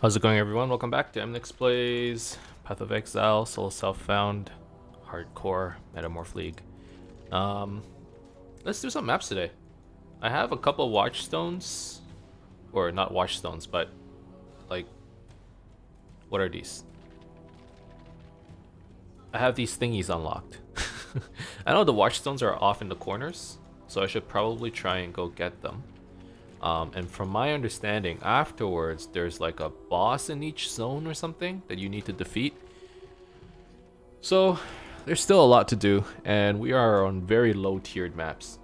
How's it going, everyone? Welcome back to Emnix Plays Path of Exile, Solo Self-Found, Hardcore, Metamorph League. Let's do some maps today. I have a couple watchstones, or not watchstones, but like, what are these? I have these thingies unlocked. I know the watchstones are off in the corners, so I should probably try and go get them. And from my understanding, afterwards, there's like a boss in each zone or something that you need to defeat. So, there's still a lot to do, and we are on very low-tiered maps.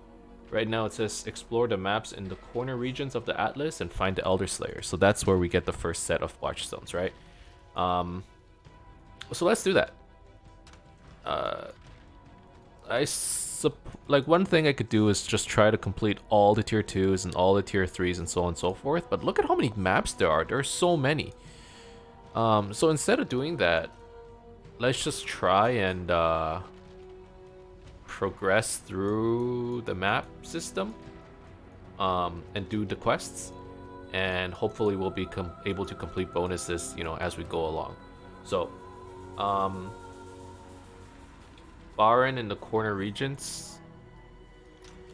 Right now it says explore the maps in the corner regions of the Atlas and find the Elder Slayer. So that's where we get the first set of watchstones, right? So let's do that. Like, one thing I could do is just try to complete all the tier 2s and all the tier 3s and so on and so forth, but look at how many maps there are. There are so many. So instead of doing that, let's just try and progress through the map system and do the quests, and hopefully we'll be able to complete bonuses, you know, as we go along. So Baron in the corner regions.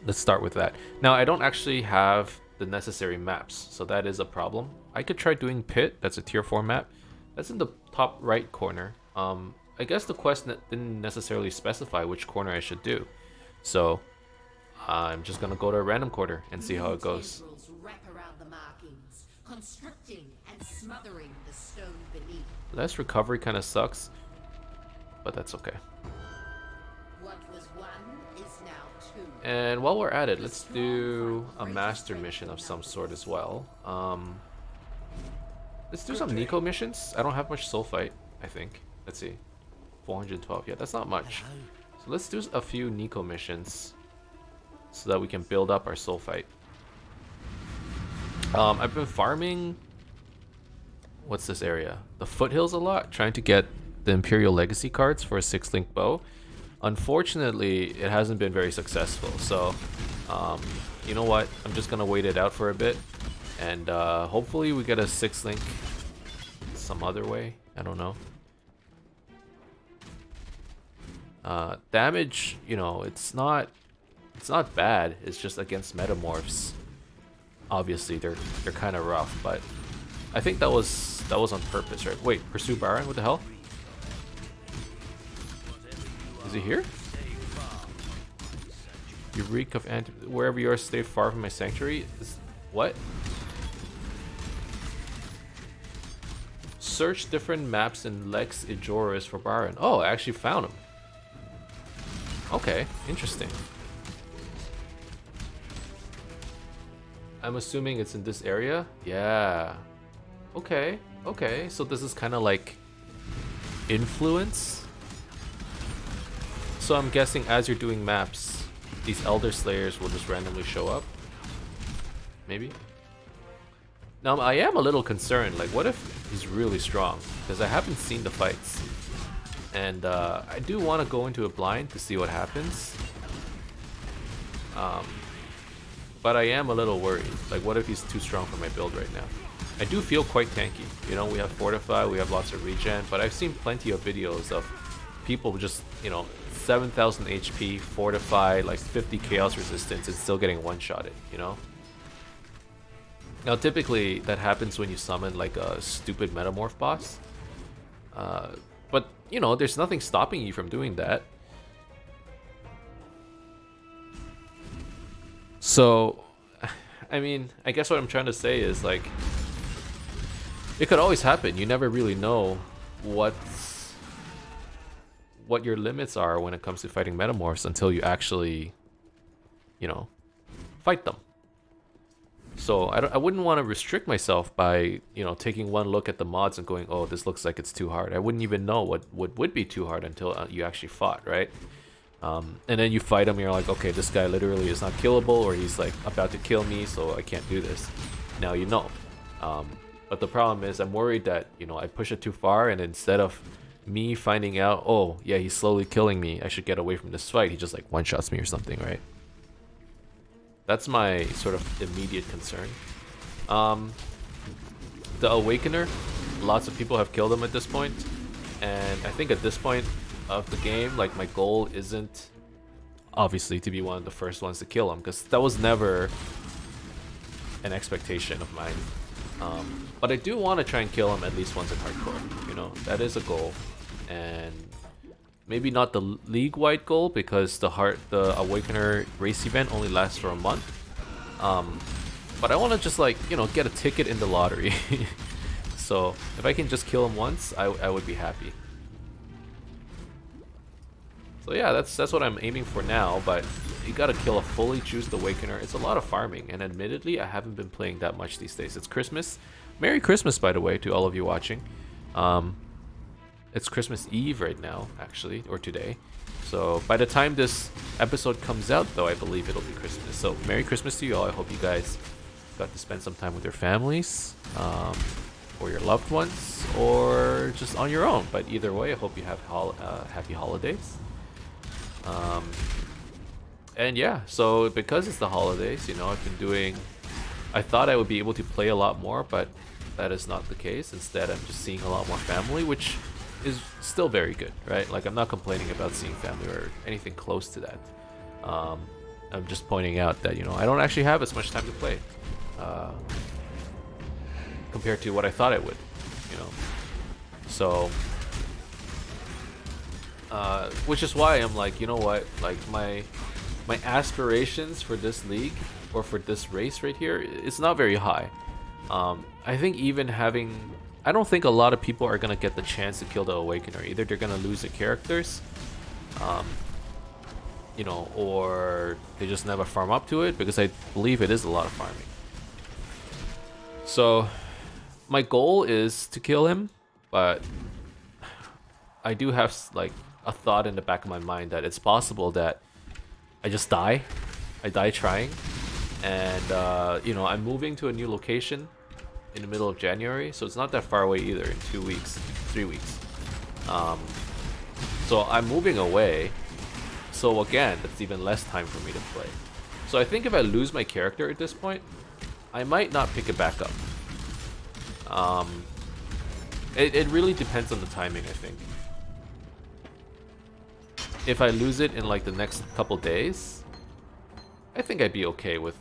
Let's start with that. Now, I don't actually have the necessary maps, so that is a problem. I could try doing Pit. That's a tier 4 map. That's in the top right corner. I guess the quest didn't necessarily specify which corner I should do, so I'm just gonna go to a random corner and see how it goes. Wrap around the markings, constricting and smothering the stone beneath. Less recovery kind of sucks, but that's okay. What was one is now two. And while we're at it, let's do a master mission of some sort as well. Let's do some Nico missions. I don't have much soul fight, I think. Let's see. 412. Yeah, that's not much. So let's do a few Nico missions so that we can build up our soul fight. I've been farming... What's this area? The foothills a lot, trying to get the Imperial Legacy cards for a 6-link bow. Unfortunately, it hasn't been very successful, so you know what? I'm just gonna wait it out for a bit, and hopefully we get a 6-link some other way. I don't know. Damage, you know, it's not bad. It's just against Metamorphs. Obviously, they're kind of rough, but I think that was on purpose, right? Wait, pursue Baron? What the hell? Is he here? You reek of wherever you are, stay far from my sanctuary. What? Search different maps in Lex Ijoris for Baron. Oh, I actually found him. Okay, interesting. I'm assuming it's in this area? Yeah. Okay, okay. So this is kind of like influence? So I'm guessing as you're doing maps, these Elder Slayers will just randomly show up? Maybe? Now, I am a little concerned. Like, what if he's really strong? Because I haven't seen the fights. And I do want to go into a blind to see what happens. But I am a little worried. Like, what if he's too strong for my build right now? I do feel quite tanky. You know, we have Fortify, we have lots of regen, but I've seen plenty of videos of people just, you know, 7,000 HP, Fortify, like 50 Chaos Resistance, and still getting one-shotted, you know? Now, typically, that happens when you summon, like, a stupid Metamorph boss. But, you know, there's nothing stopping you from doing that. So, I mean, I guess what I'm trying to say is, like, it could always happen. You never really know what your limits are when it comes to fighting Metamorphs until you actually, you know, fight them. So I wouldn't want to restrict myself by, you know, taking one look at the mods and going, oh, this looks like it's too hard. I wouldn't even know what would be too hard until you actually fought, right? And then you fight him and you're like, okay, this guy literally is not killable, or he's like about to kill me, so I can't do this. Now you know. But the problem is I'm worried that, you know, I push it too far, and instead of me finding out, oh, yeah, he's slowly killing me, I should get away from this fight, he just like one-shots me or something, right? That's my sort of immediate concern. The Awakener, lots of people have killed him at this point, and I think at this point of the game, like, my goal isn't obviously to be one of the first ones to kill him, because that was never an expectation of mine. But I do want to try and kill him at least once in hardcore. You know, that is a goal, and maybe not the league-wide goal, because the Awakener race event only lasts for a month. But I want to just, like, you know, get a ticket in the lottery. So if I can just kill him once, I would be happy. So yeah, that's what I'm aiming for now, but you gotta kill a fully juiced Awakener. It's a lot of farming, and admittedly, I haven't been playing that much these days. It's Christmas. Merry Christmas, by the way, to all of you watching. It's Christmas Eve right now, actually, or today. So by the time this episode comes out, though, I believe it'll be Christmas. So Merry Christmas to you all. I hope you guys got to spend some time with your families, or your loved ones, or just on your own. But either way, I hope you have happy holidays. And yeah, so because it's the holidays, you know, I thought I would be able to play a lot more, but that is not the case. Instead, I'm just seeing a lot more family, which is still very good, right? Like, I'm not complaining about seeing family or anything close to that. I'm just pointing out that, you know, I don't actually have as much time to play compared to what I thought I would, you know. So which is why I'm like, you know what, like, my aspirations for this league, or for this race right here, it's not very high. I think even I don't think a lot of people are gonna get the chance to kill the Awakener. Either they're gonna lose their characters, you know, or they just never farm up to it, because I believe it is a lot of farming. So my goal is to kill him, but I do have, like, a thought in the back of my mind that it's possible that I just die. I die trying. And, you know, I'm moving to a new location in the middle of January, so it's not that far away either, in 2 weeks, 3 weeks. So I'm moving away, so again, that's even less time for me to play. So I think if I lose my character at this point, I might not pick it back up. It really depends on the timing, I think. If I lose it in, like, the next couple days, I think I'd be okay with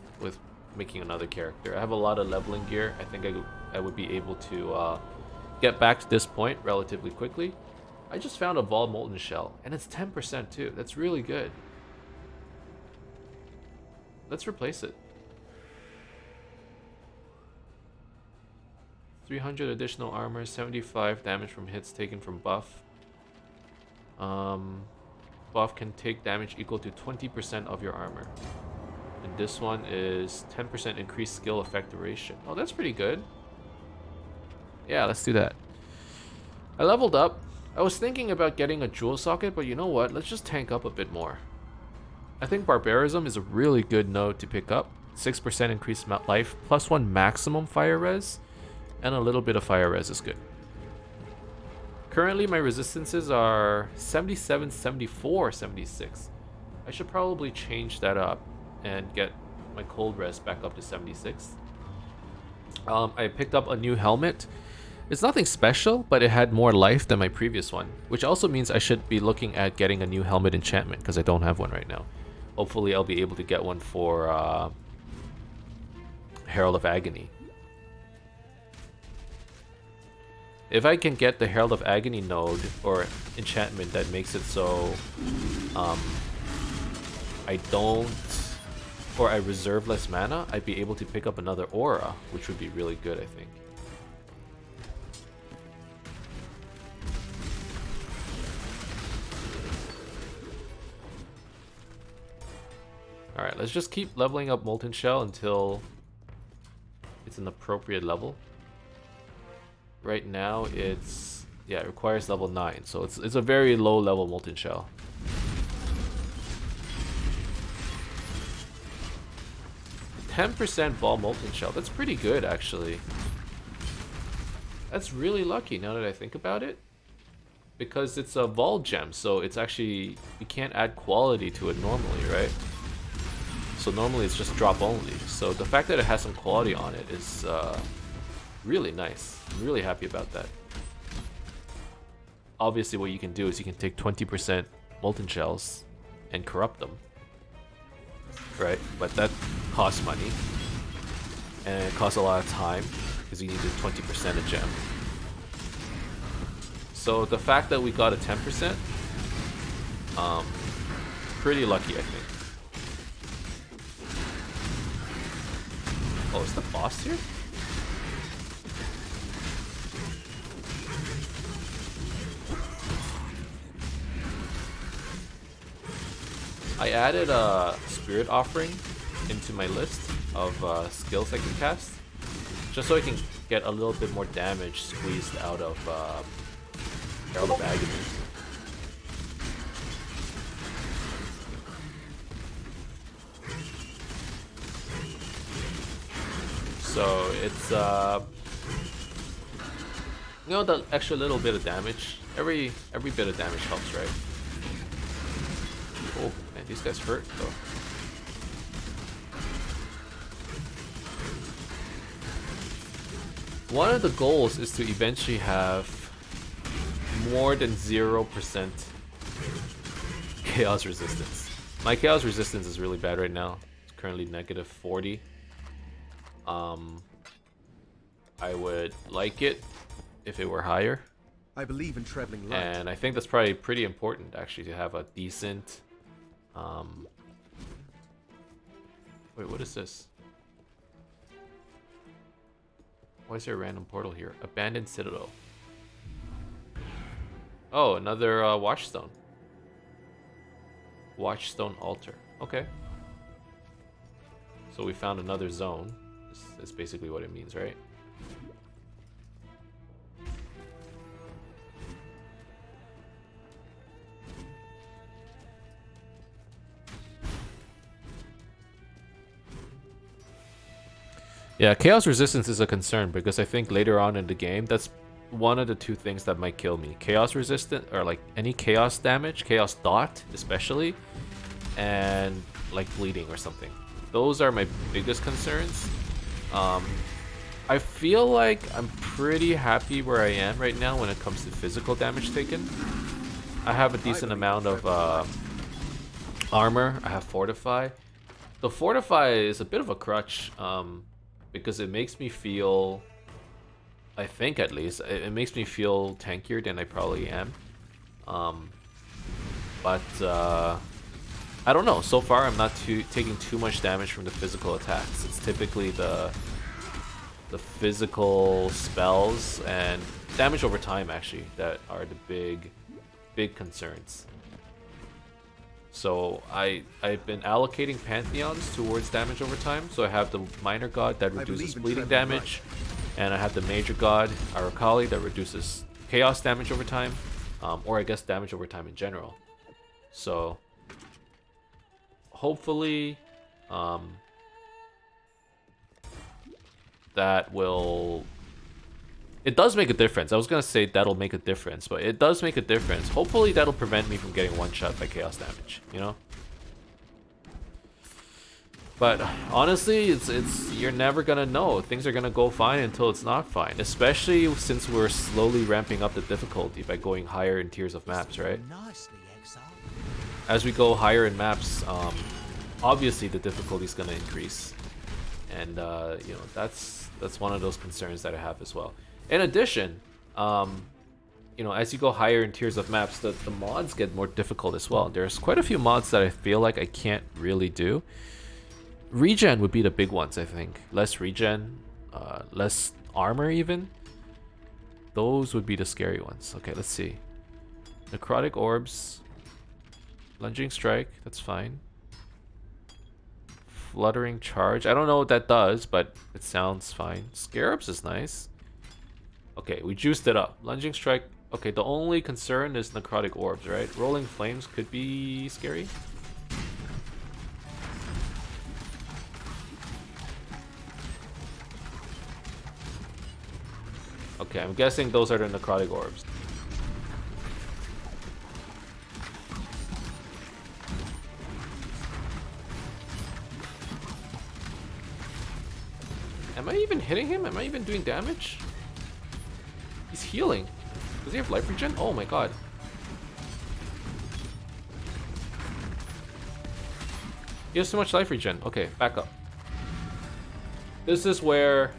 making another character. I have a lot of leveling gear. I think I would be able to get back to this point relatively quickly. I just found a Vol Molten Shell, and it's 10% too. That's really good. Let's replace it. 300 additional armor, 75 damage from hits taken from buff. Buff can take damage equal to 20% of your armor. And this one is 10% increased skill effect duration. Oh, that's pretty good. Yeah, let's do that. I leveled up. I was thinking about getting a jewel socket, but you know what? Let's just tank up a bit more. I think Barbarism is a really good node to pick up. 6% increased life, +1 maximum fire res, and a little bit of fire res is good. Currently, my resistances are 77, 74, 76. I should probably change that up and get my cold res back up to 76. I picked up a new helmet. It's nothing special, but it had more life than my previous one, which also means I should be looking at getting a new helmet enchantment, because I don't have one right now. Hopefully, I'll be able to get one for Herald of Agony. If I can get the Herald of Agony node or enchantment that makes it so I don't, or I reserve less mana, I'd be able to pick up another aura, which would be really good, I think. Alright, let's just keep leveling up Molten Shell until it's an appropriate level. Right now it's, yeah, it requires level 9, so it's a very low level Molten Shell. %, Ball Molten Shell, that's pretty good actually. That's really lucky now that I think about it. Because it's a Vol gem, so it's actually, you can't add quality to it normally, right? So normally it's just drop only. So the fact that it has some quality on it is Really nice. I'm really happy about that. Obviously, what you can do is you can take 20% molten shells and corrupt them, right? But that costs money, and it costs a lot of time because you need a 20% a gem. So the fact that we got a 10%, pretty lucky, I think. Oh, is the boss here? I added a spirit offering into my list of skills I can cast, just so I can get a little bit more damage squeezed out of Herald of Agony. So it's you know, the extra little bit of damage. Every bit of damage helps, right? Oh man, these guys hurt though. One of the goals is to eventually have more than 0% chaos resistance. My chaos resistance is really bad right now. It's currently negative 40. I would like it if it were higher. I believe in traveling light. And I think that's probably pretty important actually to have a decent wait, what is this? Why is there a random portal here? Abandoned Citadel. Oh, another Watchstone. Watchstone Altar. Okay. So we found another zone. That's basically what it means, right? Yeah, chaos resistance is a concern because I think later on in the game, that's one of the two things that might kill me. Chaos resistant, or like any chaos damage, chaos dot especially, and like bleeding or something. Those are my biggest concerns. I feel like I'm pretty happy where I am right now when it comes to physical damage taken. I have a decent amount of armor. I have Fortify. The Fortify is a bit of a crutch because it makes me feel, I think at least, it makes me feel tankier than I probably am. But I don't know. So far, I'm not taking too much damage from the physical attacks. It's typically the physical spells and damage over time actually that are the big concerns. So I've been allocating pantheons towards damage over time. So I have the minor god that reduces bleeding damage, and I have the major god Arakali that reduces chaos damage over time, or I guess damage over time in general. So hopefully that will... It does make a difference. I was gonna say that'll make a difference, but it does make a difference. Hopefully that'll prevent me from getting one shot by chaos damage, you know? But honestly, it's you're never gonna know. Things are gonna go fine until it's not fine. Especially since we're slowly ramping up the difficulty by going higher in tiers of maps, right? Nicely, Exile. As we go higher in maps, obviously the difficulty is gonna increase, and you know, that's one of those concerns that I have as well. In addition, you know, as you go higher in tiers of maps, the mods get more difficult as well. There's quite a few mods that I feel like I can't really do. Regen would be the big ones, I think. Less regen, less armor even. Those would be the scary ones. Okay, let's see. Necrotic Orbs. Lunging Strike, that's fine. Fluttering Charge. I don't know what that does, but it sounds fine. Scarabs is nice. Okay, we juiced it up. Lunging Strike. Okay, the only concern is Necrotic Orbs, right? Rolling Flames could be scary. Okay, I'm guessing those are the Necrotic Orbs. Am I even hitting him? Am I even doing damage? He's healing. Does he have life regen? Oh my god. He has too much life regen. Okay, back up. This is where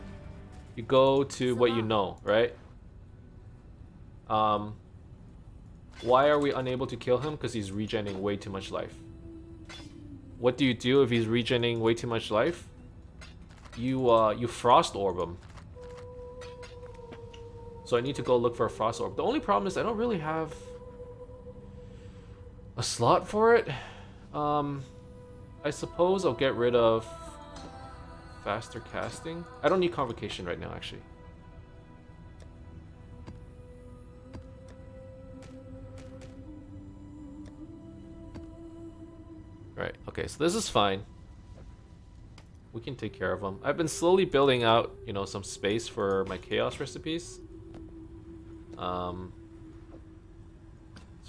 you go to what you know, right? Why are we unable to kill him? Because he's regenerating way too much life. What do you do if he's regenerating way too much life? You frost orb him. So I need to go look for a frost orb. The only problem is I don't really have a slot for it. I suppose I'll get rid of faster casting. I don't need convocation right now, actually. Right, okay, so this is fine. We can take care of them. I've been slowly building out, you know, some space for my chaos recipes. So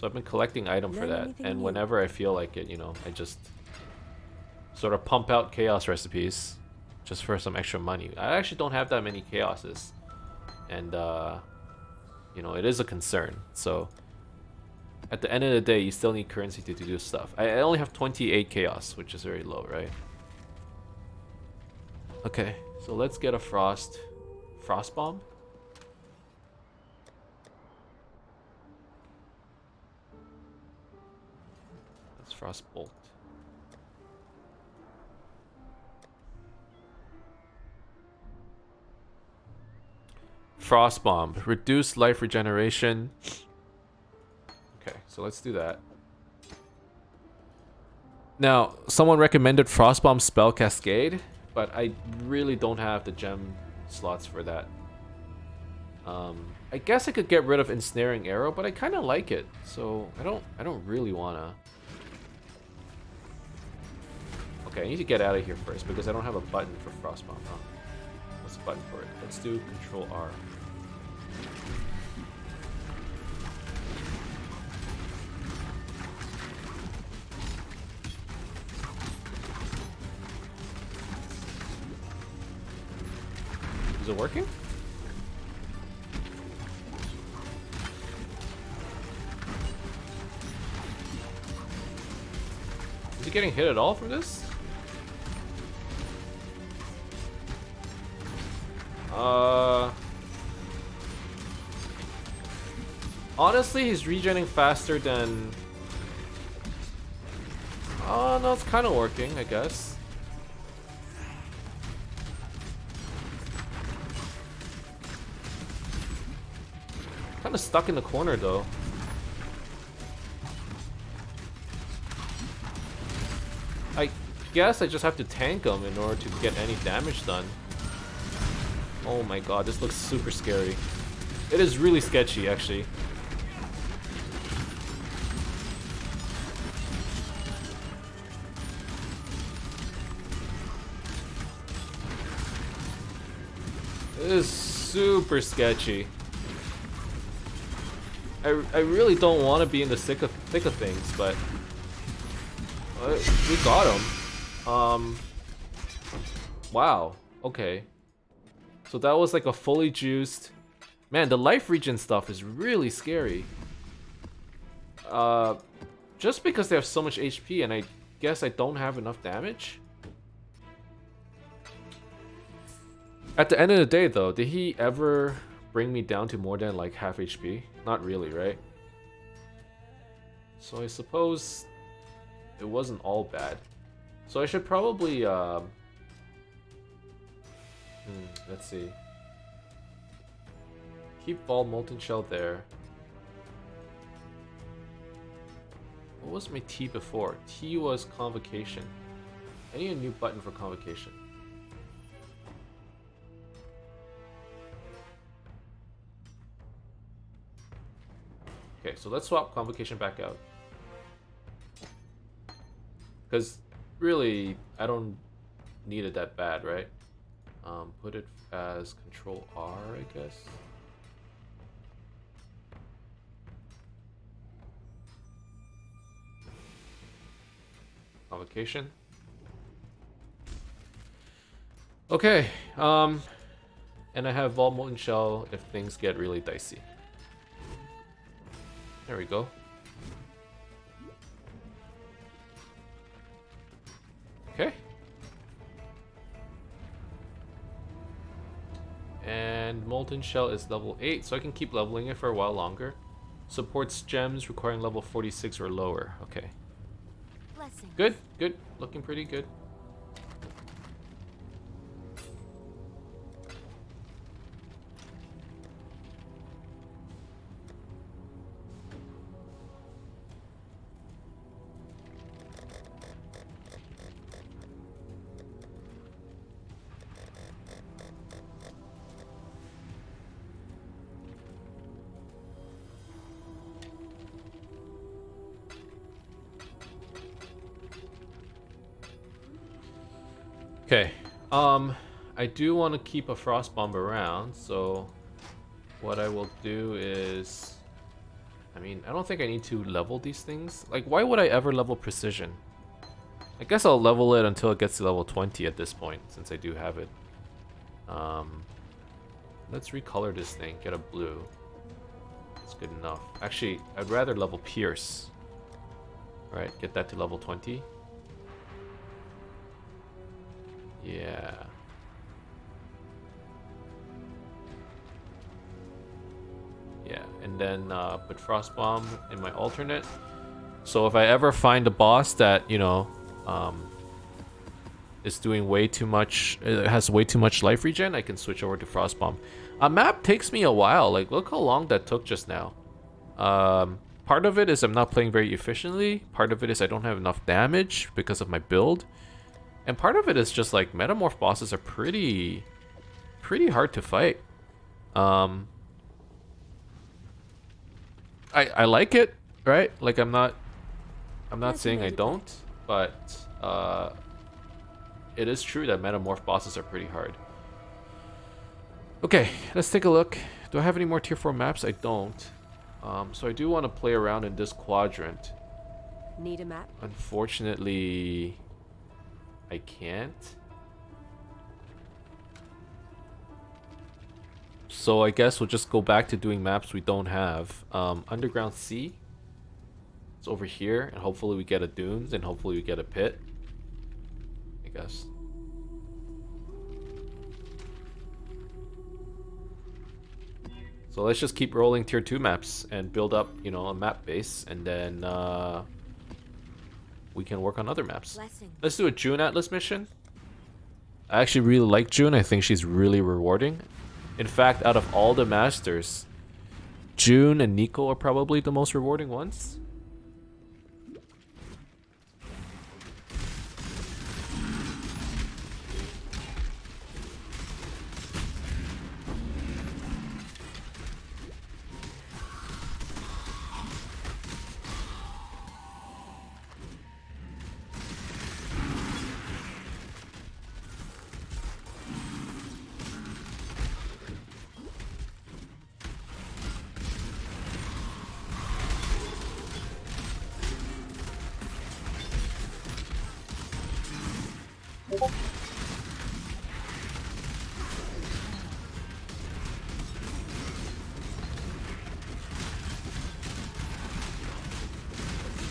I've been collecting item for that, and whenever I feel like it, you know, I just sort of pump out chaos recipes just for some extra money. I actually don't have that many chaoses, and you know, it is a concern. So at the end of the day, you still need currency to do stuff. I only have 28 chaos, which is very low, right? Okay, so let's get a frost bomb. Let's frost bolt. Frost bomb, reduce life regeneration. Okay, so let's do that. Now, someone recommended Frostbomb Spell Cascade, but I really don't have the gem slots for that. I guess I could get rid of Ensnaring Arrow, but I kind of like it, so I don't really wanna. Okay, I need to get out of here first because I don't have a button for Frostbomb. Huh? What's the button for it? Let's do Control R. Is it working? Is he getting hit at all from this? Honestly, he's regenerating faster than... Oh, no, it's kind of working, I guess. Kind of stuck in the corner, though. I guess I just have to tank him in order to get any damage done. Oh my god, this looks super scary. It is really sketchy, actually. It is super sketchy. I really don't want to be in the thick of things, but we got him. Wow. Okay. So that was like a fully juiced. Man, the life regen stuff is really scary. Just because they have so much HP, and I guess I don't have enough damage. At the end of the day, though, did he ever bring me down to more than like half HP? Not really, right? So I suppose it wasn't all bad. So I should probably let's see. Keep Ball Molten Shell there. What was my T before? T was Convocation. I need a new button for Convocation. Okay, so let's swap Convocation back out. Because really, I don't need it that bad, right? Put it as Control R, I guess. Convocation. Okay, And I have Vault Molten Shell if things get really dicey. There we go. Okay. And Molten Shell is level 8, so I can keep leveling it for a while longer. Supports gems requiring level 46 or lower. Okay. Blessings. Good, good. Looking pretty good. Okay, I do want to keep a Frost Bomb around, so what I will do is, I mean, I don't think I need to level these things. Like, why would I ever level Precision? I guess I'll level it until it gets to level 20 at this point, since I do have it. Let's recolor this thing, get a blue. That's good enough. Actually, I'd rather level Pierce. Alright, get that to level 20. Yeah. Yeah, and then put Frost Bomb in my alternate. So if I ever find a boss that, you know, is doing way too much, has way too much life regen, I can switch over to Frost Bomb. A map takes me a while. Like, look how long that took just now. Part of it is I'm not playing very efficiently. Part of it is I don't have enough damage because of my build. And part of it is just like Metamorph bosses are pretty hard to fight. I like it, right? Like I'm not saying I don't, but it is true that Metamorph bosses are pretty hard. Okay, let's take a look. Do I have any more tier 4 maps? I don't. So I do want to play around in this quadrant. Need a map? Unfortunately, I can't. So I guess we'll just go back to doing maps we don't have. Underground Sea. It's over here, and hopefully we get a Dunes, and hopefully we get a Pit. I guess. So let's just keep rolling tier 2 maps and build up, you know, a map base, and then we can work on other maps. Blessing. Let's do a June Atlas mission. I actually really like June. I think she's really rewarding. In fact, out of all the masters, June and Nico are probably the most rewarding ones.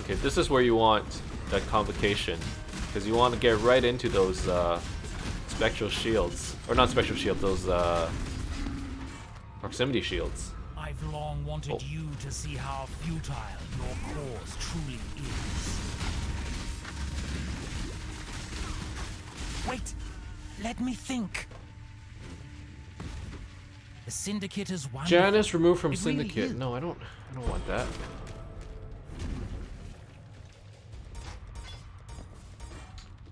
Okay, this is where you want that convocation, because you want to get right into those spectral shields, or not spectral shield, those proximity shields. I've long wanted you to see how futile your cause truly is. Wait, let me think. The Syndicate is one. Janice removed from It really Syndicate. is. No, I don't want that.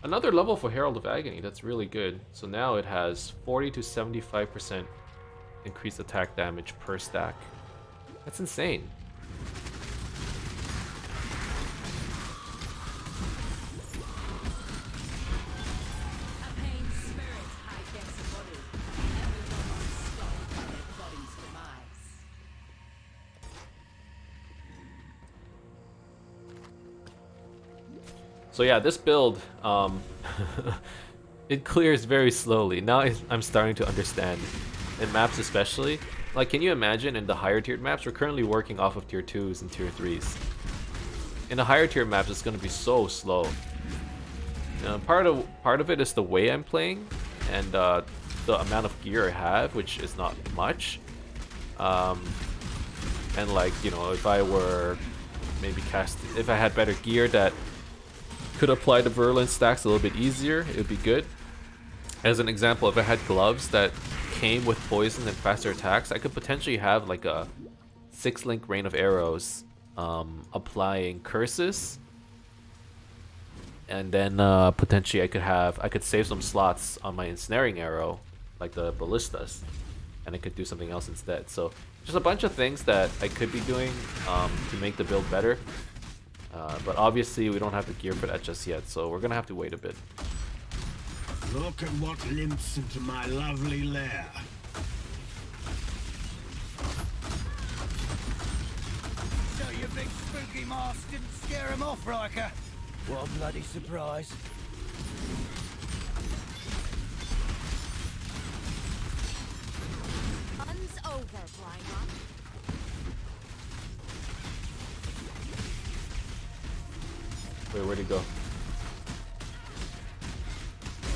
Another level for Herald of Agony. That's really good. So now it has 40 to 75% increased attack damage per stack. That's insane. A pain spirit hijacks a body. Everyone unstopped by their body's demise. So yeah, this build, it clears very slowly. Now I'm starting to understand in maps especially. Like, can you imagine in the higher tiered maps? We're currently working off of tier 2s and tier 3s. In the higher tier maps, it's going to be so slow. Part of it is the way I'm playing and the amount of gear I have, which is not much. And like, you know, if I were maybe if I had better gear that could apply the virulence stacks a little bit easier, it would be good. As an example, if I had gloves that came with poison and faster attacks, I could potentially have like a 6-link rain of arrows applying curses, and then potentially I could save some slots on my ensnaring arrow, like the ballistas, and I could do something else instead. So just a bunch of things that I could be doing to make the build better, but obviously we don't have the gear for that just yet, so we're gonna have to wait a bit. Look at what limps into my lovely lair. So your big spooky mask didn't scare him off, Riker? What a bloody surprise. Fun's over, Blind. Wait, where'd he go?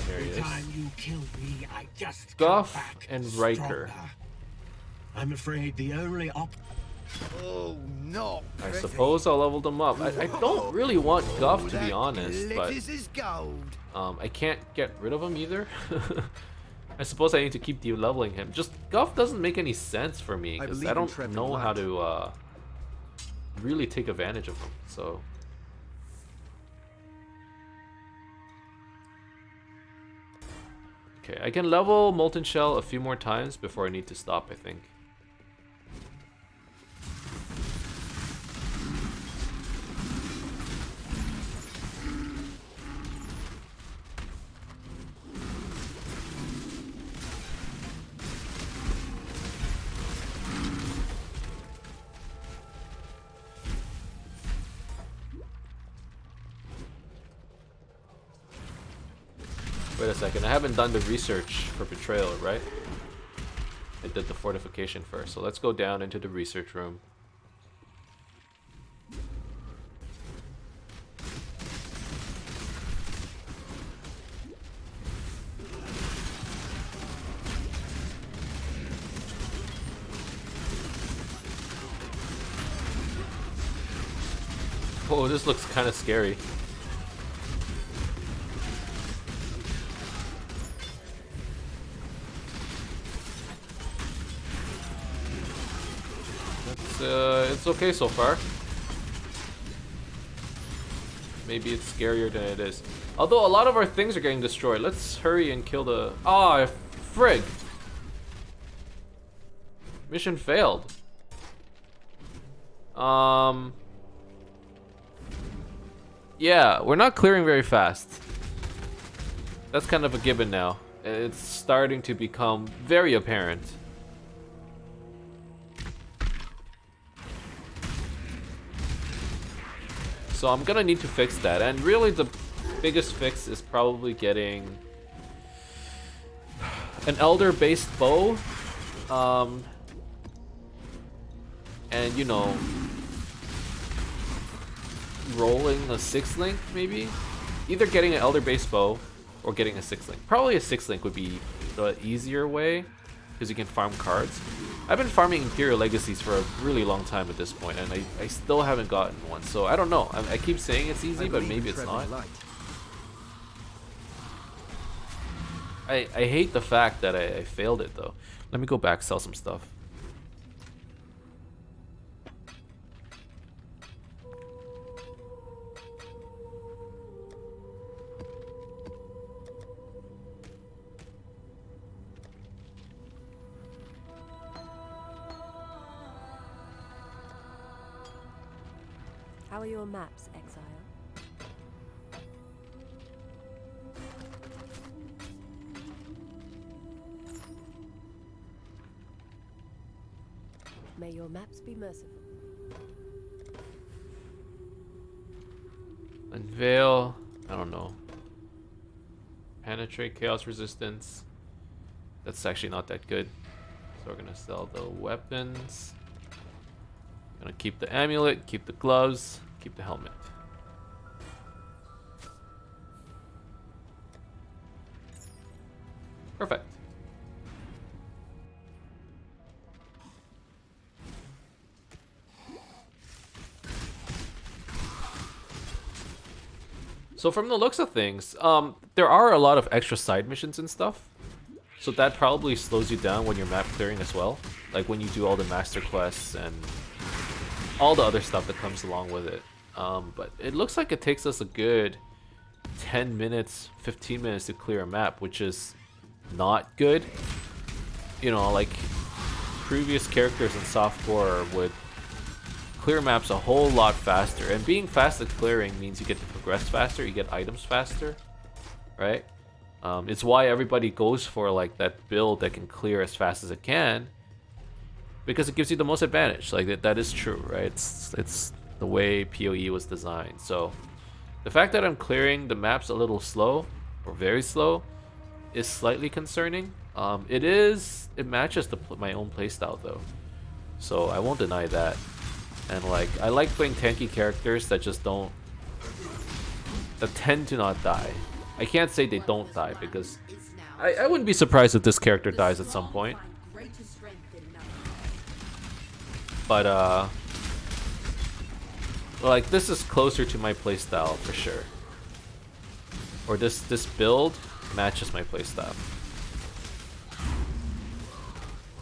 There he Every is. time you kill me, I just Goff come back and Riker. stronger. I'm afraid the only Oh, no. I suppose I'll level them up. I don't really want Guff, to be honest, but Is gold. I can't get rid of him either. I suppose I need to keep de-leveling him. Just Guff doesn't make any sense for me because believe I in don't Trevor know how Light. to really take advantage of him. So okay, I can level Molten Shell a few more times before I need to stop, I think. Wait a second, I haven't done the research for Betrayal, right? I did the fortification first, so let's go down into the research room. Oh, this looks kind of scary. It's okay so far. Maybe it's scarier than it is. Although a lot of our things are getting destroyed. Let's hurry and kill the... Ah, frig! Mission failed. Yeah, we're not clearing very fast. That's kind of a given now. It's starting to become very apparent. So I'm gonna need to fix that, and really the biggest fix is probably getting an elder-based bow, and you know, rolling a 6-link maybe. Either getting an elder-based bow or getting a 6-link. Probably a 6-link would be the easier way because you can farm cards. I've been farming Imperial Legacies for a really long time at this point, and I still haven't gotten one, so I don't know. I keep saying it's easy, but maybe it's not. I hate the fact that I failed it, though. Let me go back, sell some stuff. How are your maps, Exile? May your maps be merciful. Unveil, I don't know. Penetrate chaos resistance. That's actually not that good. So we're gonna sell the weapons. Gonna keep the amulet, keep the gloves, keep the helmet. Perfect. So from the looks of things, there are a lot of extra side missions and stuff. So that probably slows you down when you're map clearing as well. Like when you do all the master quests and all the other stuff that comes along with it. But it looks like it takes us a good 10 minutes, 15 minutes to clear a map, which is not good. You know, like previous characters in softcore would clear maps a whole lot faster, and being fast at clearing means you get to progress faster, you get items faster, right? It's why everybody goes for like that build that can clear as fast as it can, because it gives you the most advantage. Like that is true, right? It's the way PoE was designed. So the fact that I'm clearing the maps a little slow or very slow is slightly concerning. It matches my own playstyle though, so I won't deny that. And like, I like playing tanky characters that just don't, that tend to not die. I can't say they don't die, because I wouldn't be surprised if this character dies at some point. But like this is closer to my playstyle for sure. Or this build matches my playstyle.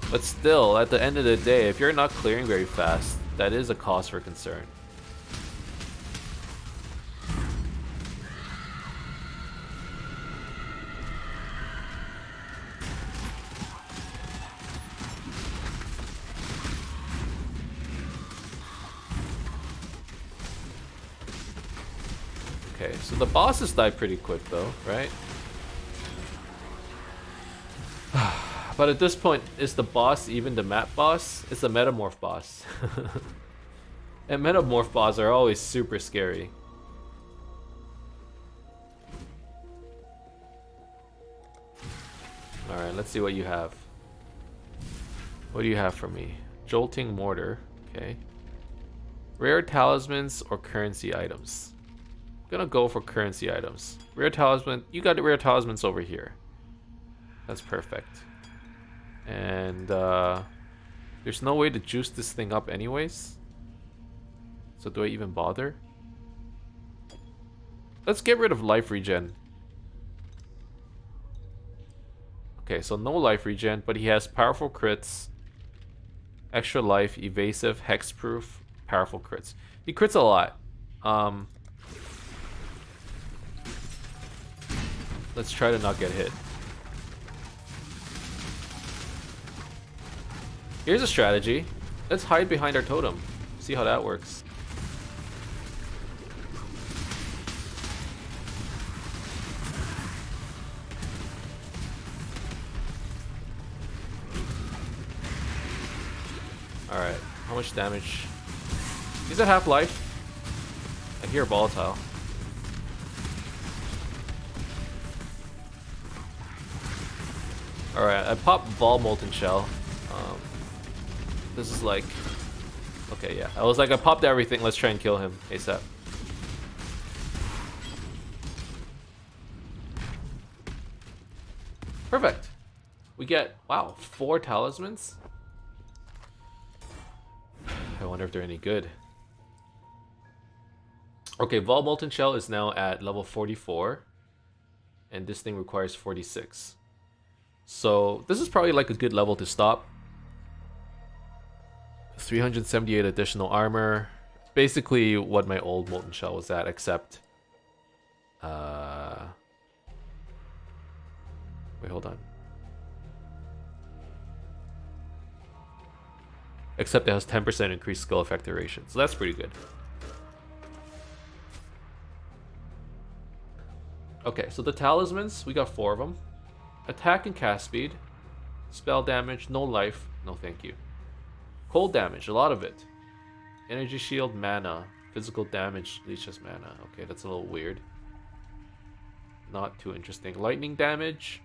But still, at the end of the day, if you're not clearing very fast, that is a cause for concern. Okay, so the bosses die pretty quick though, right? But at this point, is the boss even the map boss? It's the Metamorph boss. And Metamorph boss are always super scary. Alright, let's see what you have. What do you have for me? Jolting Mortar, okay. Rare talismans or currency items? I'm gonna go for currency items. Rare talisman, you got the rare talismans over here. That's perfect. And there's no way to juice this thing up anyways. So do I even bother? Let's get rid of life regen. Okay, so no life regen, but he has powerful crits, extra life, evasive, hexproof, powerful crits. He crits a lot. Let's try to not get hit. Here's a strategy. Let's hide behind our totem. See how that works. Alright, how much damage? He's at half life. I hear volatile. Alright, I popped Vol Molten Shell. This is like... Okay, yeah. I was like, I popped everything. Let's try and kill him ASAP. Perfect. We get, wow, 4 talismans? I wonder if they're any good. Okay, Vol Molten Shell is now at level 44. And this thing requires 46. So, this is probably like a good level to stop. 378 additional armor. Basically what my old Molten Shell was at, except... Wait, hold on. Except it has 10% increased skill effect duration. So that's pretty good. Okay, so the talismans, we got 4 of them. Attack and cast speed. Spell damage, no life, no thank you. Cold damage, a lot of it. Energy shield, mana. Physical damage, leeches mana. Okay, that's a little weird. Not too interesting. Lightning damage.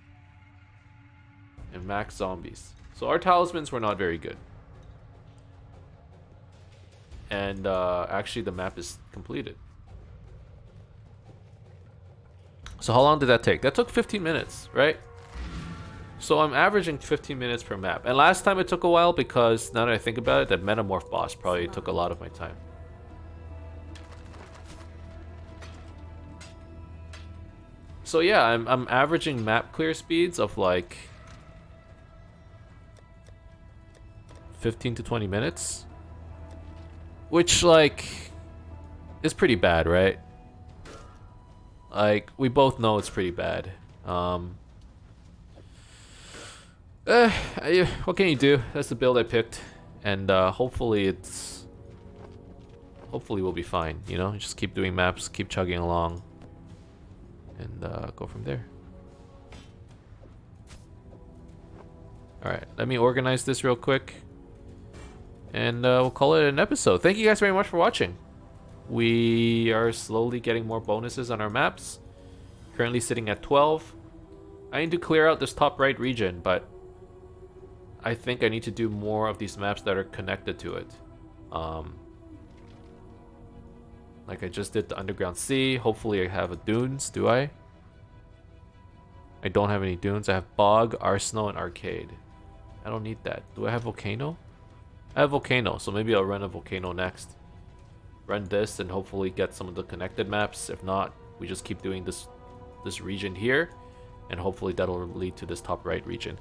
And max zombies. So our talismans were not very good. And actually the map is completed. So how long did that take? That took 15 minutes, right? So I'm averaging 15 minutes per map. And last time it took a while because now that I think about it, that Metamorph boss probably took a lot of my time. So yeah, I'm averaging map clear speeds of like 15 to 20 minutes. Which like is pretty bad, right? Like we both know it's pretty bad. What can you do? That's the build I picked, and hopefully we'll be fine. You know, just keep doing maps, keep chugging along, and go from there. All right, let me organize this real quick, and we'll call it an episode. Thank you guys very much for watching. We are slowly getting more bonuses on our maps. Currently sitting at 12. I need to clear out this top right region, but I think I need to do more of these maps that are connected to it. Like I just did the Underground Sea. Hopefully I have a dunes, do I? I don't have any dunes. I have Bog, Arsenal, and Arcade. I don't need that. Do I have Volcano? I have Volcano, so maybe I'll run a Volcano next. Run this and hopefully get some of the connected maps. If not, we just keep doing this region here, and hopefully that'll lead to this top right region.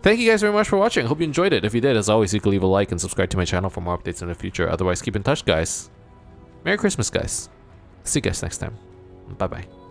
Thank you guys very much for watching. Hope you enjoyed it. If you did, as always, you can leave a like and subscribe to my channel for more updates in the future. Otherwise, keep in touch, guys. Merry Christmas, guys. See you guys next time. Bye-bye.